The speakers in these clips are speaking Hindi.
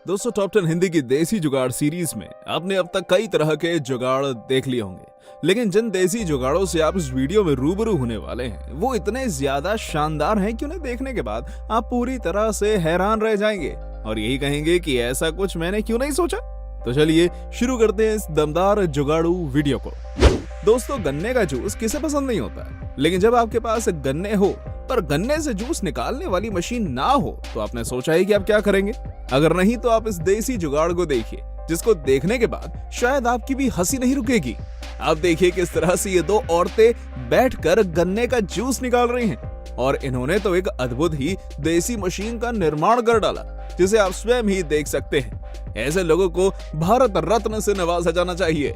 दोस्तों टॉप 10 हिंदी की देसी जुगाड़ सीरीज में आपने अब तक कई तरह के जुगाड़ देख लिए होंगे, लेकिन जिन देसी जुगाड़ों से आप इस वीडियो में रूबरू होने वाले हैं वो इतने ज्यादा शानदार हैं कि उन्हें देखने के बाद आप पूरी तरह से हैरान रह जाएंगे और यही कहेंगे कि ऐसा कुछ मैंने क्यों नहीं सोचा। तो चलिए शुरू करते हैं इस दमदार जुगाड़ू वीडियो को। दोस्तों गन्ने का जूस किसे पसंद नहीं होता, लेकिन जब आपके पास गन्ने हो पर गन्ने से जूस निकालने वाली मशीन ना हो तो आपने सोचा है कि आप क्या करेंगे। अगर नहीं तो आप इस देसी जुगाड़ को देखिए, जिसको देखने के बाद शायद आपकी भी हंसी नहीं रुकेगी। आप देखिए किस तरह से ये दो औरतें बैठकर गन्ने का जूस निकाल रही हैं और इन्होंने तो एक अद्भुत ही देसी मशीन का निर्माण कर डाला जिसे आप स्वयं ही देख सकते हैं। ऐसे लोगों को भारत रत्न से नवाजा जाना चाहिए।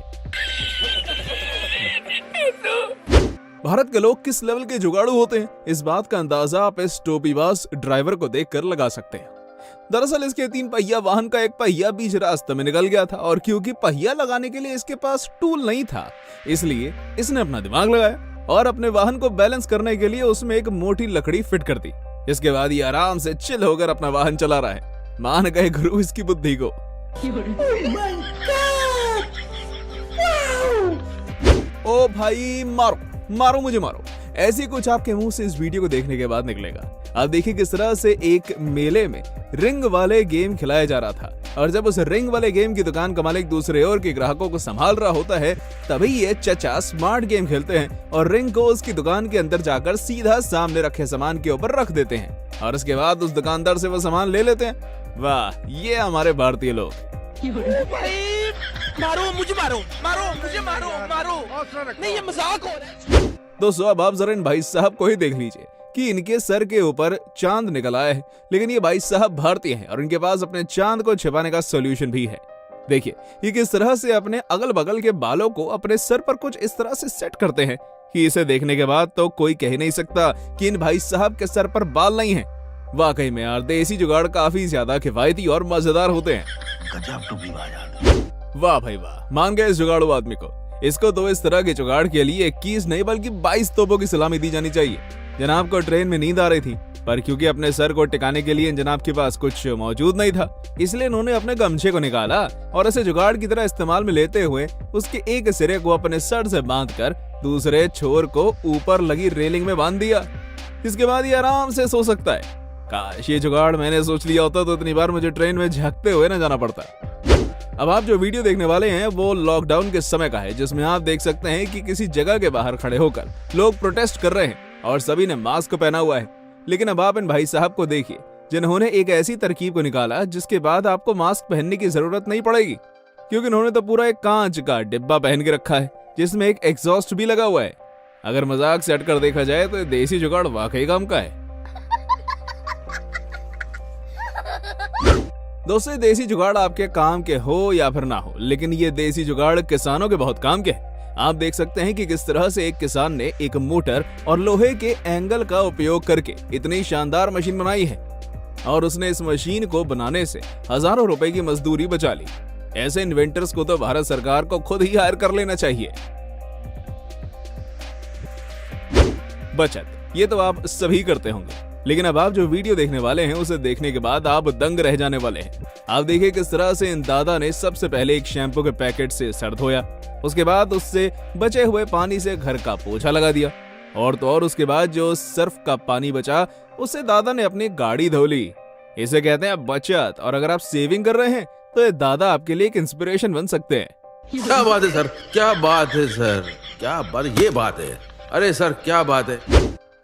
भारत के लोग किस लेवल के जुगाड़ू होते हैं, इस बात का अंदाजा आप इस टोपीबाज ड्राइवर को देखकर लगा सकते हैं। दरअसल इसके 3 पहिया वाहन का एक पहिया बीच रास्ते में निकल गया था और क्योंकि पहिया लगाने के लिए इसके पास टूल नहीं था, इसलिए इसने अपना दिमाग लगाया और अपने वाहन को बैलेंस करने के लिए उसमें एक मोटी लकड़ी फिट कर दी। इसके बाद ये आराम से चिल होकर अपना वाहन चला रहा है। मान गए गुरु इसकी बुद्धि को। ओ भाई मारो मारो मुझे मारो, ऐसी कुछ आपके मुंह से इस वीडियो को देखने के बाद निकलेगा। आप देखिए किस तरह से एक मेले में रिंग वाले गेम खिलाया जा रहा था और जब उस रिंग वाले गेम की दुकान का मालिक दूसरे ओर के ग्राहकों को संभाल रहा होता है, तभी ये चचा स्मार्ट गेम खेलते हैं और रिंग को उसकी दुकान के अंदर जाकर सीधा सामने रखे सामान के ऊपर रख देते हैं और उसके बाद उस दुकानदार से वो सामान ले लेते हैं। वाह, ये हमारे भारतीय लोग। मारो मुझे मारो मुझे मारो नहीं, ये मजाक हो रहा है। दोस्तों अब आप जरा इन भाई साहब को ही देख लीजिए कि इनके सर के ऊपर चांद निकल आया है, लेकिन ये भाई साहब भारतीय हैं और इनके पास अपने चांद को छिपाने का सॉल्यूशन भी है। देखिए ये किस तरह से अपने अगल बगल के बालों को अपने सर पर कुछ इस तरह से सेट करते हैं कि इसे देखने के बाद तो कोई कह नहीं सकता कि इन भाई साहब के सर पर बाल नहीं है। वाकई में यार देसी जुगाड़ काफी ज्यादा किफायती और मजेदार होते हैं। वाह भाई वाह, मान गए इस जुगाड़ू आदमी को। इसको तो इस तरह के जुगाड़ के लिए 21 नहीं बल्कि 22 तोपों की सलामी दी जानी चाहिए। जनाब को ट्रेन में नींद आ रही थी, पर क्योंकि अपने सर को टिकाने के लिए जनाब के पास कुछ मौजूद नहीं था, इसलिए उन्होंने अपने गमछे को निकाला और इसे जुगाड़ की तरह इस्तेमाल में लेते हुए उसके एक सिरे को अपने सर से बांधकर दूसरे छोर को ऊपर लगी रेलिंग में बांध दिया। इसके बाद ये आराम से सो सकता है। काश ये जुगाड़ मैंने सोच लिया होता तो इतनी बार मुझे ट्रेन में झकते हुए न जाना पड़ता। अब आप जो वीडियो देखने वाले हैं वो लॉकडाउन के समय का है, जिसमें आप देख सकते हैं कि किसी जगह के बाहर खड़े होकर लोग प्रोटेस्ट कर रहे हैं और सभी ने मास्क पहना हुआ है। लेकिन अब आप इन भाई साहब को देखिए जिन्होंने एक ऐसी तरकीब को निकाला जिसके बाद आपको मास्क पहनने की जरूरत नहीं पड़ेगी, क्योंकि उन्होंने तो पूरा एक कांच का डिब्बा पहन के रखा है जिसमें एक एग्जॉस्ट भी लगा हुआ है। अगर मजाक से हटकर देखा जाए तो देसी जुगाड़ वाकई काम का है। दोस्तों देसी जुगाड़ आपके काम के हो या फिर ना हो, लेकिन ये देसी जुगाड़ किसानों के बहुत काम के हैं। आप देख सकते हैं कि किस तरह से एक किसान ने एक मोटर और लोहे के एंगल का उपयोग करके इतनी शानदार मशीन बनाई है और उसने इस मशीन को बनाने से हजारों रुपए की मजदूरी बचा ली। ऐसे इन्वेंटर्स को तो भारत सरकार को खुद ही हायर कर लेना चाहिए। बचत ये तो आप सभी करते होंगे, लेकिन अब आप जो वीडियो देखने वाले हैं उसे देखने के बाद आप दंग रह जाने वाले हैं। आप देखिए किस तरह से इन दादा ने सबसे पहले एक शैम्पू के पैकेट से सर धोया, उसके बाद उससे बचे हुए पानी से घर का पोछा लगा दिया और तो और उसके बाद जो सर्फ का पानी बचा उससे दादा ने अपनी गाड़ी धो ली। इसे कहते हैं बचत, और अगर आप सेविंग कर रहे हैं तो ये दादा आपके लिए एक इंस्पिरेशन बन सकते हैं। क्या बात है सर, क्या बात है सर, क्या बात, ये बात है। अरे सर क्या बात है।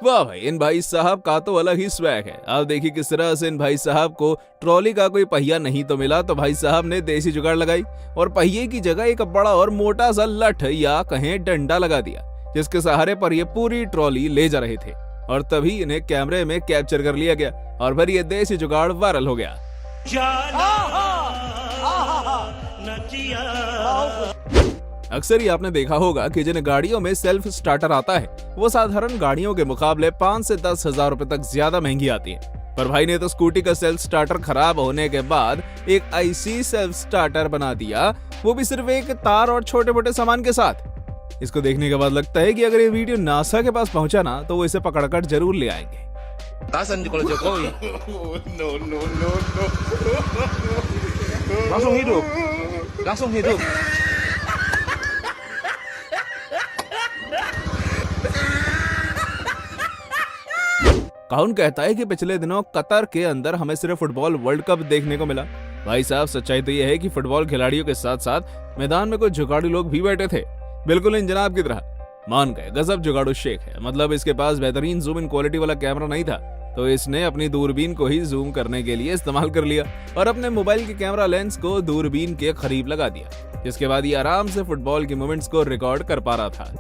वाह भाई, इन भाई साहब का तो अलग ही स्वैग है। आप देखिए किस तरह से इन भाई साहब को ट्रॉली का कोई पहिया नहीं तो मिला तो भाई साहब ने देसी जुगाड़ लगाई और पहिए की जगह एक बड़ा और मोटा सा लठ या कहें डंडा लगा दिया, जिसके सहारे पर ये पूरी ट्रॉली ले जा रहे थे और तभी इन्हें कैमरे में कैप्चर कर लिया गया और फिर ये देसी जुगाड़ वायरल हो गया। अक्सर ही आपने देखा होगा कि जिन गाड़ियों में सेल्फ स्टार्टर आता है वो साधारण गाड़ियों के मुकाबले 5 से 10 हजार रुपए तक ज्यादा महंगी आती है, पर भाई ने तो स्कूटी का सेल्फ स्टार्टर खराब होने के बाद एक आईसी सेल्फ स्टार्टर बना दिया, वो भी सिर्फ एक तार और छोटे मोटे सामान के साथ। इसको देखने के बाद लगता है कि अगर ये वीडियो नासा के पास पहुंचा ना तो वो इसे पकड़कर जरूर ले आएंगे। langsung hidup. काउन कहता है कि पिछले दिनों कतर के अंदर हमें सिर्फ फुटबॉल वर्ल्ड कप देखने को मिला। भाई साहब, सच्चाई तो यह है कि फुटबॉल खिलाड़ियों के साथ साथ मैदान में कुछ जुगाड़ू लोग भी बैठे थे, बिल्कुल इन जनाब की तरह। मान गए गजब जुगाड़ू शेख है। मतलब इसके पास बेहतरीन जूम इन क्वालिटी वाला कैमरा नहीं था, तो इसने अपनी दूरबीन को ही जूम करने के लिए इस्तेमाल कर लिया और अपने मोबाइल के कैमरा लेंस को दूरबीन के करीब लगा दिया, जिसके बाद ये आराम से फुटबॉल के मोमेंट्स को रिकॉर्ड कर पा रहा था।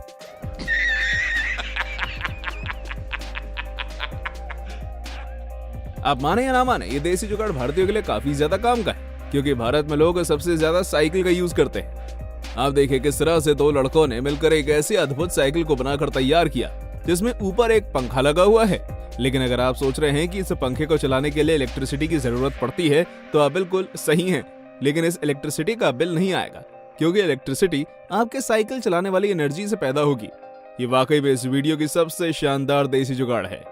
आप माने या ना माने, ये देसी जुगाड़ भारतीयों के लिए काफी ज्यादा काम का है, क्योंकि भारत में लोग सबसे ज्यादा साइकिल का यूज करते हैं। आप देखिए किस तरह से दो लड़कों ने मिलकर एक ऐसी अद्भुत साइकिल को बनाकर तैयार किया जिसमें ऊपर एक पंखा लगा हुआ है। लेकिन अगर आप सोच रहे हैं कि इस पंखे को चलाने के लिए इलेक्ट्रिसिटी की जरूरत पड़ती है, तो आप बिल्कुल सही हैं। लेकिन इस इलेक्ट्रिसिटी का बिल नहीं आएगा, क्योंकि इलेक्ट्रिसिटी आपके साइकिल चलाने वाली एनर्जी से पैदा होगी। ये वाकई में इस वीडियो की सबसे शानदार देसी जुगाड़ है।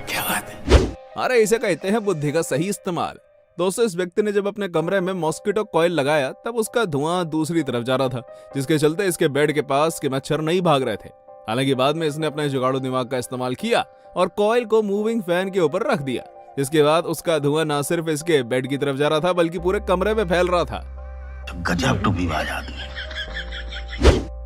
क्या बात है? अरे इसे कहते हैं बुद्धि का सही इस्तेमाल। दोस्तों, इस व्यक्ति ने जब अपने कमरे में मॉस्किटो कॉइल लगाया तब उसका धुआं दूसरी तरफ जा रहा था, जिसके चलते इसके बेड के पास के मच्छर नहीं भाग रहे थे। हालांकि बाद में इसने अपने जुगाड़ू दिमाग का इस्तेमाल किया और कॉइल को मूविंग फैन के ऊपर रख दिया, जिसके बाद उसका धुआं न सिर्फ इसके बेड की तरफ जा रहा था बल्कि पूरे कमरे में फैल रहा था। गजब टूपीबाज आदमी।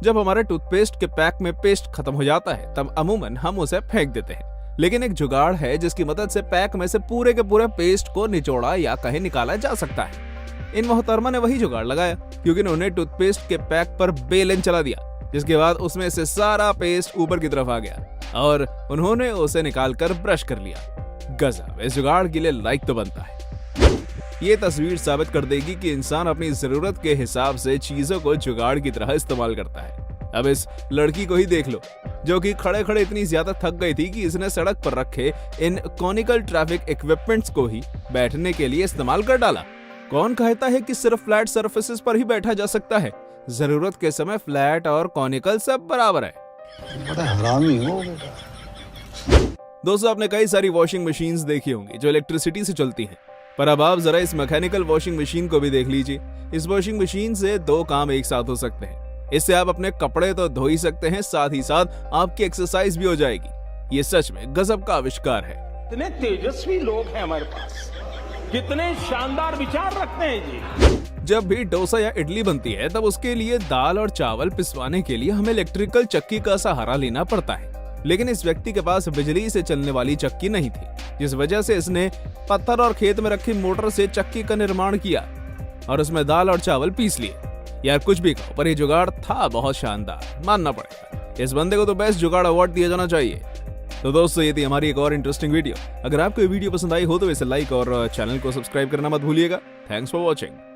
जब हमारे टूथपेस्ट के पैक में पेस्ट खत्म हो जाता है तब अमूमन हम उसे फेंक देते हैं, लेकिन एक जुगाड़ है जिसकी मदद से पैक में से पूरे के पूरे पेस्ट को निचोड़ा या कहीं निकाला जा सकता है। इन मोहतरमा ने वही जुगाड़ लगाया, क्योंकि उन्होंने टूथपेस्ट के पैक पर बेलन चला दिया, जिसके बाद उसमें से सारा पेस्ट ऊपर की तरफ आ गया और उन्होंने उसे निकालकर ब्रश कर लिया। गजब, इस जुगाड़ के लिए लाइक तो बनता है। ये तस्वीर साबित कर देगी कि इंसान अपनी जरूरत के हिसाब से चीजों को जुगाड़ की तरह इस्तेमाल करता है। अब इस लड़की को ही देख लो, जो कि खड़े खड़े इतनी ज्यादा थक गई थी कि इसने सड़क पर रखे इन कॉनिकल ट्रैफिक इक्विपमेंट्स को ही बैठने के लिए इस्तेमाल कर डाला। कौन कहता है कि सिर्फ फ्लैट सरफेसेस पर ही बैठा जा सकता है? जरूरत के समय फ्लैट और कॉनिकल सब बराबर है। बड़ा हरामी हो। दोस्तों, आपने कई सारी वॉशिंग मशीन्स देखी होंगी जो इलेक्ट्रिसिटी से चलती हैं, पर अब आप जरा इस मैकेनिकल वॉशिंग मशीन को भी देख लीजिए। इस वॉशिंग मशीन से दो काम एक साथ हो सकते हैं। इससे आप अपने कपड़े तो धो ही सकते हैं, साथ ही साथ आपकी एक्सरसाइज भी हो जाएगी। ये सच में गजब का आविष्कार है। कितने तेजस्वी लोग हैं हमारे पास, कितने शानदार विचार रखते हैं जी। जब भी डोसा या इडली बनती है तब उसके लिए दाल और चावल पिसवाने के लिए हमें इलेक्ट्रिकल चक्की का सहारा लेना पड़ता है, लेकिन इस व्यक्ति के पास बिजली से चलने वाली चक्की नहीं थी, जिस वजह से इसने पत्थर और खेत में रखी मोटर से चक्की का निर्माण किया और उसमें दाल और चावल पीस लिए। यार कुछ भी कहो, पर ये जुगाड़ था बहुत शानदार, मानना पड़ेगा। इस बंदे को तो बेस्ट जुगाड़ अवार्ड दिया जाना चाहिए। तो दोस्तों, ये थी हमारी एक और इंटरेस्टिंग वीडियो। अगर आपको ये वीडियो पसंद आई हो तो इसे लाइक और चैनल को सब्सक्राइब करना मत भूलिएगा। Thanks for watching.